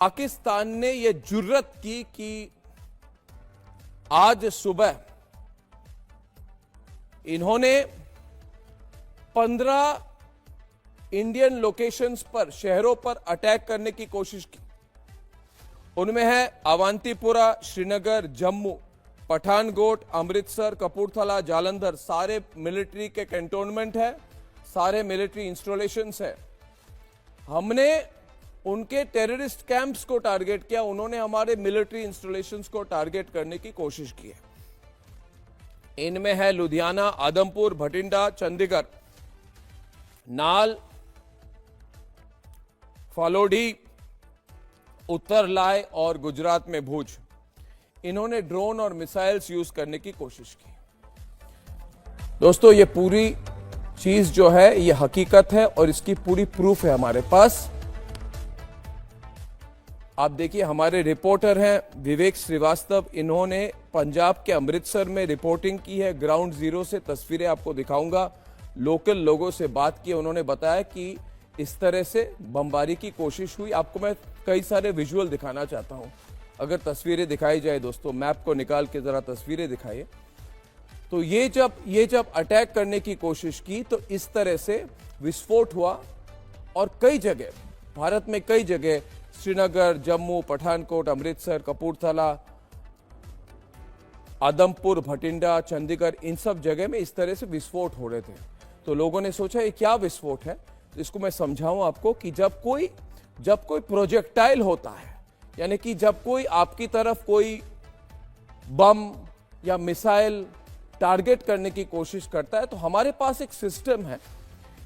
पाकिस्तान ने यह जुर्रत की कि आज सुबह इन्होंने 15 इंडियन लोकेशंस पर, शहरों पर अटैक करने की कोशिश की। उनमें है अवंतीपुरा, श्रीनगर, जम्मू, पठानकोट, अमृतसर, कपूरथला, जालंधर। सारे मिलिट्री के कैंटोनमेंट है, सारे मिलिट्री इंस्टॉलेशंस है। हमने उनके टेररिस्ट कैंप्स को टारगेट किया, उन्होंने हमारे मिलिट्री इंस्टॉलेशंस को टारगेट करने की कोशिश की है। इनमें है लुधियाना, आदमपुर, भटिंडा, चंडीगढ़, नाल, फालोडी, उत्तर लाए और गुजरात में भुज। इन्होंने ड्रोन और मिसाइल्स यूज करने की कोशिश की। दोस्तों, ये पूरी चीज जो है ये हकीकत है और इसकी पूरी प्रूफ है हमारे पास। आप देखिए, हमारे रिपोर्टर हैं विवेक श्रीवास्तव, इन्होंने पंजाब के अमृतसर में रिपोर्टिंग की है। ग्राउंड जीरो से तस्वीरें आपको दिखाऊंगा। लोकल लोगों से बात की, उन्होंने बताया कि इस तरह से बमबारी की कोशिश हुई। आपको मैं कई सारे विजुअल दिखाना चाहता हूं, अगर तस्वीरें दिखाई जाए। दोस्तों, मैप को निकाल के जरा तस्वीरें दिखाइए। तो ये जब अटैक करने की कोशिश की तो इस तरह से विस्फोट हुआ और कई जगह, भारत में कई जगह, श्रीनगर, जम्मू, पठानकोट, अमृतसर, कपूरथला, आदमपुर, भटिंडा, चंडीगढ़, इन सब जगह में इस तरह से विस्फोट हो रहे थे। तो लोगों ने सोचा ये क्या विस्फोट है। इसको मैं समझाऊं आपको कि जब कोई प्रोजेक्टाइल होता है, यानी कि जब कोई आपकी तरफ कोई बम या मिसाइल टारगेट करने की कोशिश करता है, तो हमारे पास एक सिस्टम है,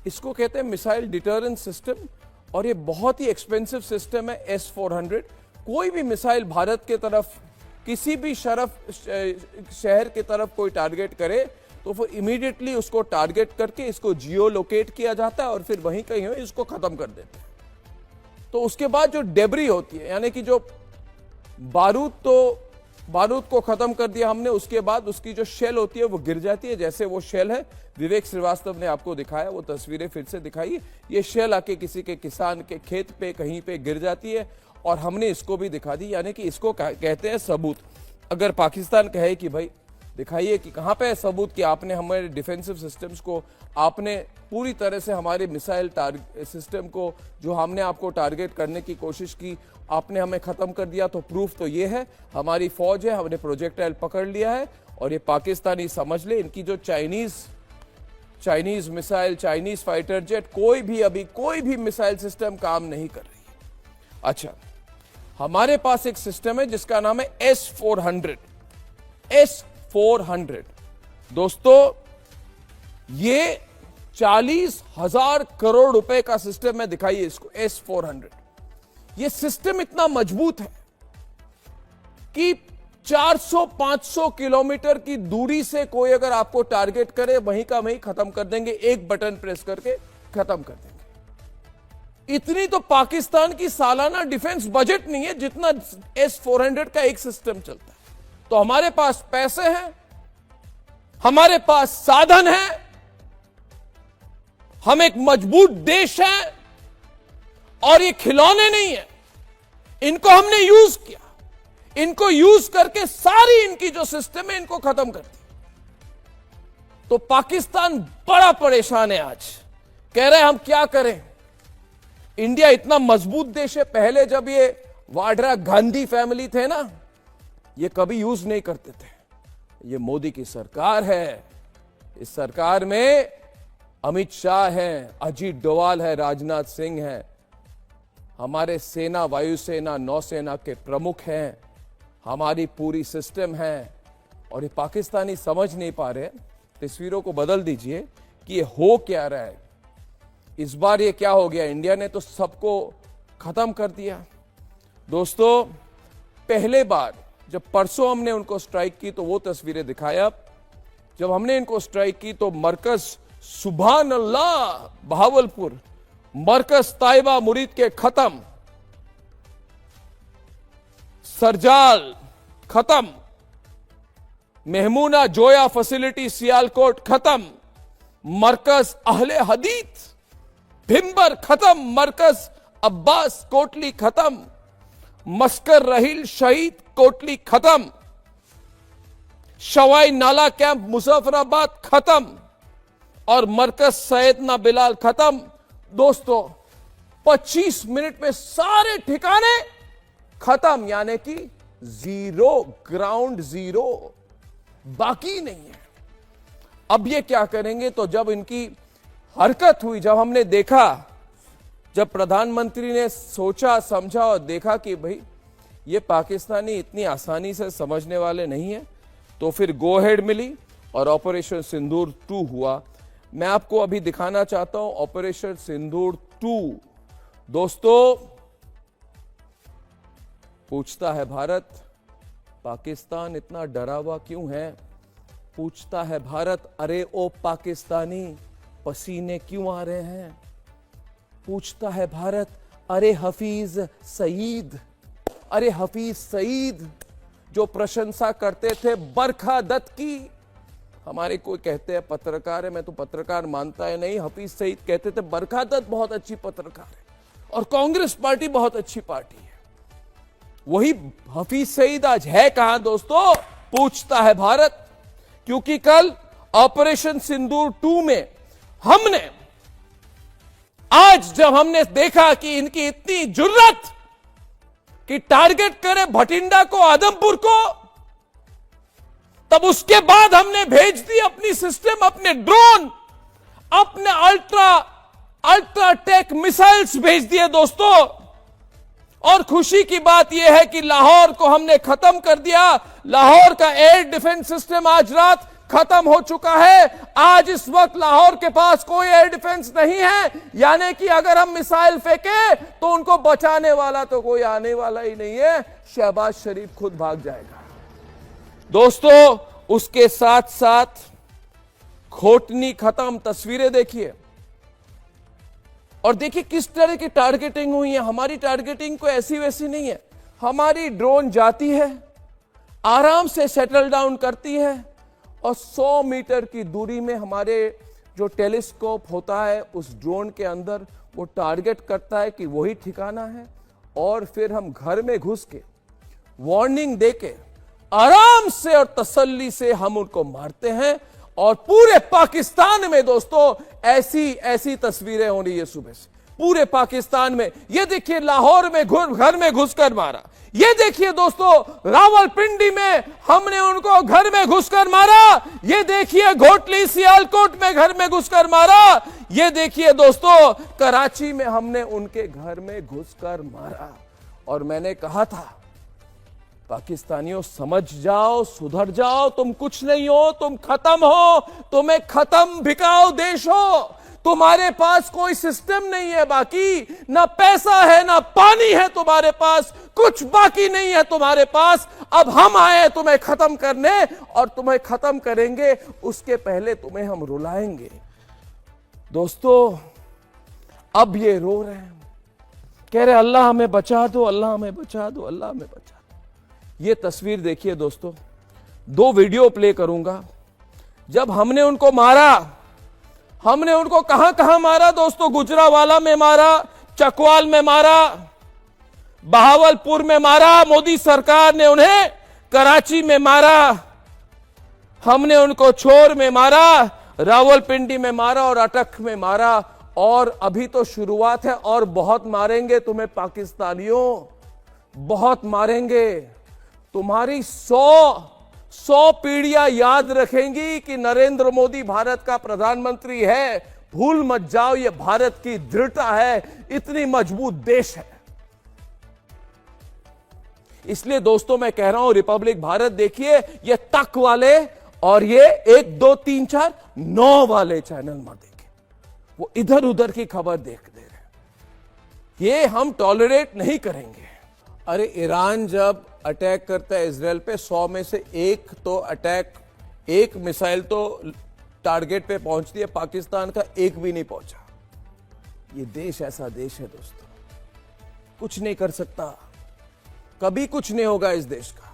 इसको कहते हैं मिसाइल डिटरेंस सिस्टम, और ये बहुत ही एक्सपेंसिव सिस्टम है, S-400। कोई भी मिसाइल भारत के तरफ, किसी भी शहर की तरफ कोई टारगेट करे तो वो इमीडिएटली उसको टारगेट करके इसको जियो लोकेट किया जाता है और फिर वहीं कहीं इसको खत्म कर देते हैं। तो उसके बाद जो डेब्री होती है, यानी कि जो बारूद को खत्म कर दिया हमने, उसके बाद उसकी जो शेल होती है वो गिर जाती है। जैसे वो शेल है, विवेक श्रीवास्तव ने आपको दिखाया, वो तस्वीरें फिर से दिखाई। ये शेल आके किसी के किसान के खेत पे कहीं पे गिर जाती है और हमने इसको भी दिखा दी, यानी कि इसको कहते हैं सबूत। अगर पाकिस्तान कहे कि भाई दिखाइए कि कहां पे है सबूत कि आपने हमारे डिफेंसिव सिस्टम्स को, आपने पूरी तरह से हमारे मिसाइल सिस्टम को, जो हमने आपको टारगेट करने की कोशिश की, आपने हमें खत्म कर दिया, तो प्रूफ तो ये है, हमारी फौज है, हमने प्रोजेक्टाइल पकड़ लिया है। और ये पाकिस्तानी समझ ले, इनकी जो Chinese missile, Chinese fighter jet, कोई भी मिसाइल सिस्टम काम नहीं कर रही है। अच्छा, हमारे पास एक सिस्टम है जिसका नाम है S-400। S-400 दोस्तों, ये 40,000 करोड़ रुपए का सिस्टम है। दिखाइए इसको, S-400। ये सिस्टम इतना मजबूत है कि 400-500 किलोमीटर की दूरी से कोई अगर आपको टारगेट करे, वहीं का वहीं खत्म कर देंगे, एक बटन प्रेस करके खत्म कर देंगे। इतनी तो पाकिस्तान की सालाना डिफेंस बजट नहीं है जितना S-400 का एक सिस्टम चलता है। तो हमारे पास पैसे हैं, हमारे पास साधन है, हम एक मजबूत देश है, और ये खिलौने नहीं है, इनको हमने यूज किया। इनको यूज करके सारी इनकी जो सिस्टम है इनको खत्म कर दिया। तो पाकिस्तान बड़ा परेशान है आज, कह रहे हैं हम क्या करें। इंडिया इतना मजबूत देश है, पहले जब ये वाड्रा गांधी फैमिली थे ना, ये कभी यूज नहीं करते थे। ये मोदी की सरकार है, इस सरकार में अमित शाह हैं, अजीत डोवाल है, राजनाथ सिंह हैं, हमारे सेना, वायुसेना, नौसेना के प्रमुख हैं, हमारी पूरी सिस्टम है। और ये पाकिस्तानी समझ नहीं पा रहे। तस्वीरों को बदल दीजिए कि ये हो क्या रहा है। इस बार ये क्या हो गया, इंडिया ने तो सबको खत्म कर दिया। दोस्तों, पहले बार जब परसों हमने उनको स्ट्राइक की तो वो तस्वीरें दिखाया। जब हमने इनको स्ट्राइक की तो मरकज सुभान अल्लाह बहावलपुर, मरकज ताइबा मुरीद के खत्म, सरजाल खत्म, मेहमूना जोया फैसिलिटी सियालकोट खत्म, मरकज अहले हदीस भिंबर खत्म, मरकज अब्बास कोटली खत्म, मस्कर रहील शहीद कोटली खत्म, शवाई नाला कैंप मुजफ्फराबाद खत्म और मरकज सैयदना बिलाल खत्म। दोस्तों 25 मिनट में सारे ठिकाने खत्म, यानी कि जीरो, ग्राउंड जीरो, बाकी नहीं है। अब ये क्या करेंगे? तो जब इनकी हरकत हुई, जब हमने देखा, जब प्रधानमंत्री ने सोचा समझा और देखा कि भाई ये पाकिस्तानी इतनी आसानी से समझने वाले नहीं है, तो फिर गो हेड मिली और ऑपरेशन सिंदूर 2 हुआ। मैं आपको अभी दिखाना चाहता हूं ऑपरेशन सिंदूर 2। दोस्तों, पूछता है भारत, पाकिस्तान इतना डरा हुआ क्यों है? पूछता है भारत, अरे ओ पाकिस्तानी, पसीने क्यों आ रहे हैं? पूछता है भारत, अरे हफीज सईद, अरे हफीज सईद जो प्रशंसा करते थे बरखा दत्त की। हमारे कोई कहते हैं पत्रकार है, मैं तो पत्रकार मानता है नहीं। हफीज सईद कहते थे बरखा दत्त बहुत अच्छी पत्रकार है और कांग्रेस पार्टी बहुत अच्छी पार्टी है। वही हफीज सईद आज है कहां दोस्तों? पूछता है भारत। क्योंकि कल ऑपरेशन सिंदूर 2 में हमने, आज जब हमने देखा कि इनकी इतनी जुर्रत कि टारगेट करे भटिंडा को, आदमपुर को, तब उसके बाद हमने भेज दी अपनी सिस्टम, अपने ड्रोन, अपने अल्ट्राटेक मिसाइल्स भेज दिए दोस्तों। और खुशी की बात यह है कि लाहौर को हमने खत्म कर दिया। लाहौर का एयर डिफेंस सिस्टम आज रात खत्म हो चुका है। आज इस वक्त लाहौर के पास कोई एयर डिफेंस नहीं है, यानी कि अगर हम मिसाइल फेंके तो उनको बचाने वाला तो कोई आने वाला ही नहीं है। शहबाज शरीफ खुद भाग जाएगा। दोस्तों, उसके साथ साथ खोटनी खत्म। तस्वीरें देखिए और देखिए किस तरह की टारगेटिंग हुई है। हमारी टारगेटिंग कोई ऐसी वैसी नहीं है। हमारी ड्रोन जाती है, आराम से सेटल डाउन करती है और 100 मीटर की दूरी में हमारे जो टेलीस्कोप होता है उस ड्रोन के अंदर वो टारगेट करता है कि वही ठिकाना है। और फिर हम घर में घुस के वार्निंग देके आराम से और तसल्ली से हम उनको मारते हैं। और पूरे पाकिस्तान में दोस्तों ऐसी तस्वीरें हो रही है सुबह से, पूरे पाकिस्तान में। ये देखिए लाहौर में घर में घुसकर मारा। ये देखिए दोस्तों रावलपिंडी में हमने उनको घर में घुसकर मारा। ये देखिए घोटली सियालकोट में घर में घुसकर मारा। ये देखिए दोस्तों कराची में हमने उनके घर में घुसकर मारा। और मैंने कहा था पाकिस्तानियों समझ जाओ, सुधर जाओ, तुम कुछ नहीं हो, तुम खत्म हो, तुम एक खत्म बिकाऊ देश हो। तुम्हारे पास कोई सिस्टम नहीं है बाकी, ना पैसा है ना पानी है तुम्हारे पास, कुछ बाकी नहीं है तुम्हारे पास। अब हम आए तुम्हें खत्म करने और तुम्हें खत्म करेंगे, उसके पहले तुम्हें हम रुलाएंगे। दोस्तों अब ये रो रहे हैं, कह रहे अल्लाह हमें बचा दो, अल्लाह हमें बचा दो, अल्लाह हमें बचा दो। ये तस्वीर देखिए दोस्तों, 2 वीडियो प्ले करूंगा। जब हमने उनको मारा, हमने उनको कहां कहां मारा दोस्तों? गुजरावाला में मारा, चकवाल में मारा, बहावलपुर में मारा, मोदी सरकार ने उन्हें कराची में मारा, हमने उनको छोर में मारा, रावलपिंडी में मारा और अटक में मारा। और अभी तो शुरुआत है और बहुत मारेंगे तुम्हें पाकिस्तानियों, बहुत मारेंगे। तुम्हारी 100 पीढ़ियां याद रखेंगी कि नरेंद्र मोदी भारत का प्रधानमंत्री है। भूल मत जाओ, यह भारत की दृढ़ता है, इतनी मजबूत देश है। इसलिए दोस्तों मैं कह रहा हूं रिपब्लिक भारत देखिए, ये तक वाले और ये 1 2 3 4 9 वाले चैनल मत देखिए, वो इधर उधर की खबर देख दे रहे। ये हम टॉलरेट नहीं करेंगे। अरे ईरान जब अटैक करता है इजराइल पे, 100 में से एक तो अटैक, एक मिसाइल तो टारगेट पे पहुंचती है, पाकिस्तान का एक भी नहीं पहुंचा। ये देश ऐसा देश है दोस्तों, कुछ नहीं कर सकता, कभी कुछ नहीं होगा इस देश का।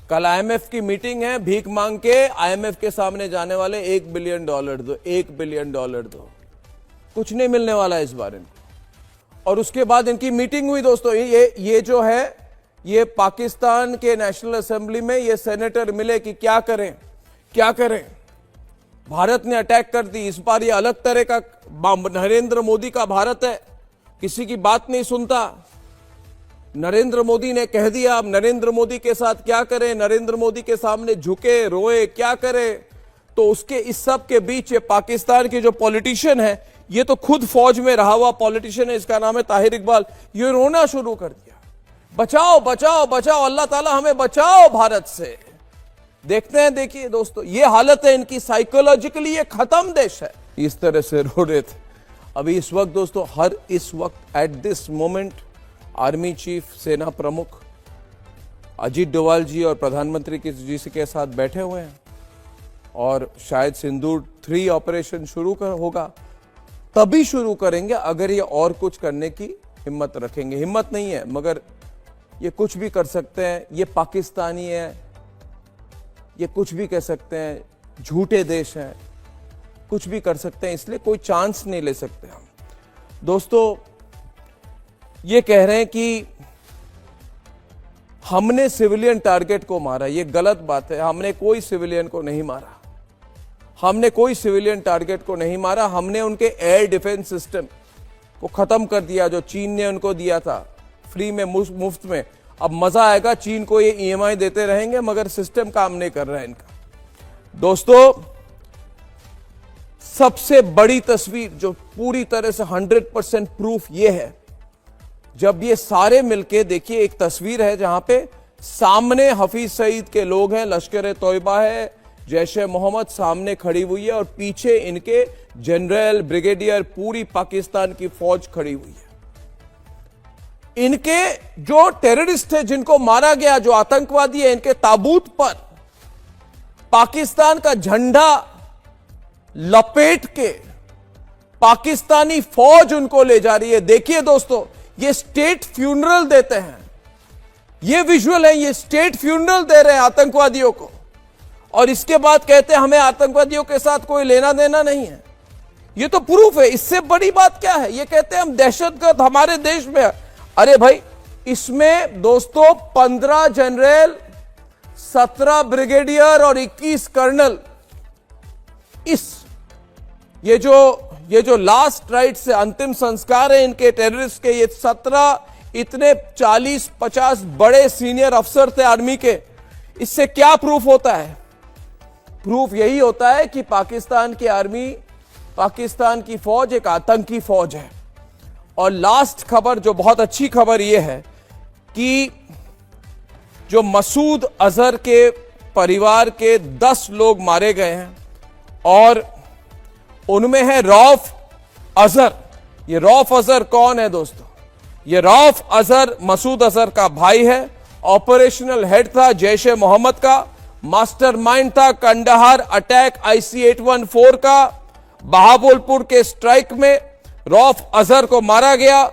कल आईएमएफ की मीटिंग है, भीख मांग के आईएमएफ के सामने जाने वाले, $1 बिलियन दो, $1 बिलियन दो, कुछ नहीं मिलने वाला इस बारे में। और उसके बाद इनकी मीटिंग हुई दोस्तों। ये जो है, ये पाकिस्तान के नेशनल असेंबली में ये सेनेटर मिले कि क्या करें क्या करें। भारत ने अटैक कर दी। इस बार ये अलग तरह का नरेंद्र मोदी का भारत है, किसी की बात नहीं सुनता। नरेंद्र मोदी ने कह दिया, अब नरेंद्र मोदी के साथ क्या करें, नरेंद्र मोदी के सामने झुके रोए क्या करें। तो उसके इस सब के बीच ये पाकिस्तान के जो पॉलिटिशियन है, ये तो खुद फौज में रहा हुआ पॉलिटिशियन है, इसका नाम है ताहिर इकबाल, ये रोना शुरू कर दिया, बचाओ बचाओ बचाओ, अल्लाह ताला हमें बचाओ भारत से। देखते हैं, देखिए दोस्तों, ये हालत है इनकी, साइकोलॉजिकली ये खत्म देश है। इस तरह से रो रहे थे। अभी इस वक्त दोस्तों, इस वक्त at this moment army chief, सेना प्रमुख अजीत डोवाल जी और प्रधानमंत्री जी के साथ बैठे हुए हैं और शायद सिंदूर 3 ऑपरेशन शुरू होगा। तभी शुरू करेंगे अगर ये और कुछ करने की हिम्मत रखेंगे। हिम्मत नहीं है मगर ये कुछ भी कर सकते हैं। ये पाकिस्तानी है, ये कुछ भी कह सकते हैं, झूठे देश हैं, कुछ भी कर सकते हैं, इसलिए कोई चांस नहीं ले सकते हम। दोस्तों, ये कह रहे हैं कि हमने सिविलियन टारगेट को मारा, ये गलत बात है। हमने कोई सिविलियन को नहीं मारा, हमने कोई सिविलियन टारगेट को नहीं मारा। हमने उनके एयर डिफेंस सिस्टम को खत्म कर दिया जो चीन ने उनको दिया था फ्री में, मुफ्त में। अब मजा आएगा, चीन को ये EMI देते रहेंगे मगर सिस्टम काम नहीं कर रहा है इनका। दोस्तों, सबसे बड़ी तस्वीर जो पूरी तरह से 100% प्रूफ ये है, जब ये सारे मिलके, देखिए एक तस्वीर है जहां पे सामने हफीज सईद के लोग हैं, लश्कर तोयबा है, जैश-ए मोहम्मद सामने खड़ी हुई है और पीछे इनके जनरल, ब्रिगेडियर, पूरी पाकिस्तान की फौज खड़ी हुई है। इनके जो टेररिस्ट है जिनको मारा गया, जो आतंकवादी है, इनके ताबूत पर पाकिस्तान का झंडा लपेट के पाकिस्तानी फौज उनको ले जा रही है। देखिए दोस्तों, ये स्टेट फ्यूनरल देते हैं, ये विजुअल है, ये स्टेट फ्यूनरल दे रहे हैं आतंकवादियों को और इसके बाद कहते हैं हमें आतंकवादियों के साथ कोई लेना देना नहीं है। ये तो प्रूफ है। इससे बड़ी बात क्या है? ये कहते हैं हम दहशतगर्द हमारे देश में है। अरे भाई, इसमें दोस्तों 15 जनरल, 17 ब्रिगेडियर और 21 कर्नल, ये जो लास्ट राइट से अंतिम संस्कार है इनके टेररिस्ट के, ये 17 इतने 40-50 बड़े सीनियर अफसर थे आर्मी के। इससे क्या प्रूफ होता है? प्रूफ यही होता है कि पाकिस्तान की आर्मी, पाकिस्तान की फौज एक आतंकी फौज है। और लास्ट खबर, जो बहुत अच्छी खबर यह है कि जो मसूद अजहर के परिवार के 10 लोग मारे गए हैं और उनमें है रऊफ अजहर। ये रऊफ अजहर कौन है दोस्तों? ये रऊफ अजहर मसूद अजहर का भाई है, ऑपरेशनल हेड था जैश-ए मोहम्मद का, मास्टरमाइंड था कंडहार अटैक IC-814 का। बहावलपुर के स्ट्राइक में रऊफ अजहर को मारा गया।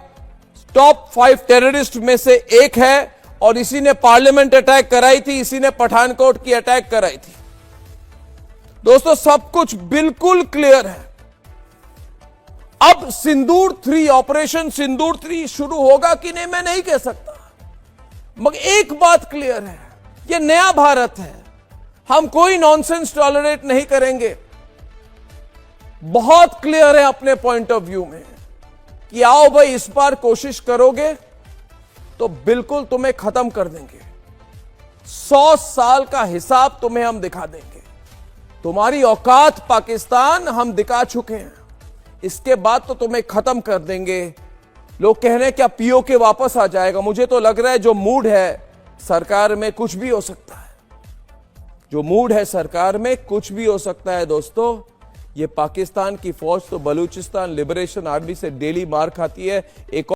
टॉप 5 टेररिस्ट में से एक है और इसी ने पार्लियामेंट अटैक कराई थी, इसी ने पठानकोट की अटैक कराई थी। दोस्तों, सब कुछ बिल्कुल क्लियर है। अब सिंदूर 3, ऑपरेशन सिंदूर 3 शुरू होगा कि नहीं मैं नहीं कह सकता, मगर एक बात क्लियर है, यह नया भारत है, हम कोई नॉनसेंस टॉलरेट नहीं करेंगे। बहुत क्लियर है अपने पॉइंट ऑफ व्यू में कि आओ भाई, इस बार कोशिश करोगे तो बिल्कुल तुम्हें खत्म कर देंगे। 100 साल का हिसाब तुम्हें हम दिखा देंगे। तुम्हारी औकात पाकिस्तान हम दिखा चुके हैं, इसके बाद तो तुम्हें खत्म कर देंगे। लोग कह रहे हैं क्या POK वापस आ जाएगा? मुझे तो लग रहा है जो मूड है सरकार में, कुछ भी हो सकता है। जो मूड है सरकार में, कुछ भी हो सकता है दोस्तों। ये पाकिस्तान की फौज तो बलूचिस्तान लिबरेशन आर्मी से डेली मार खाती है। एक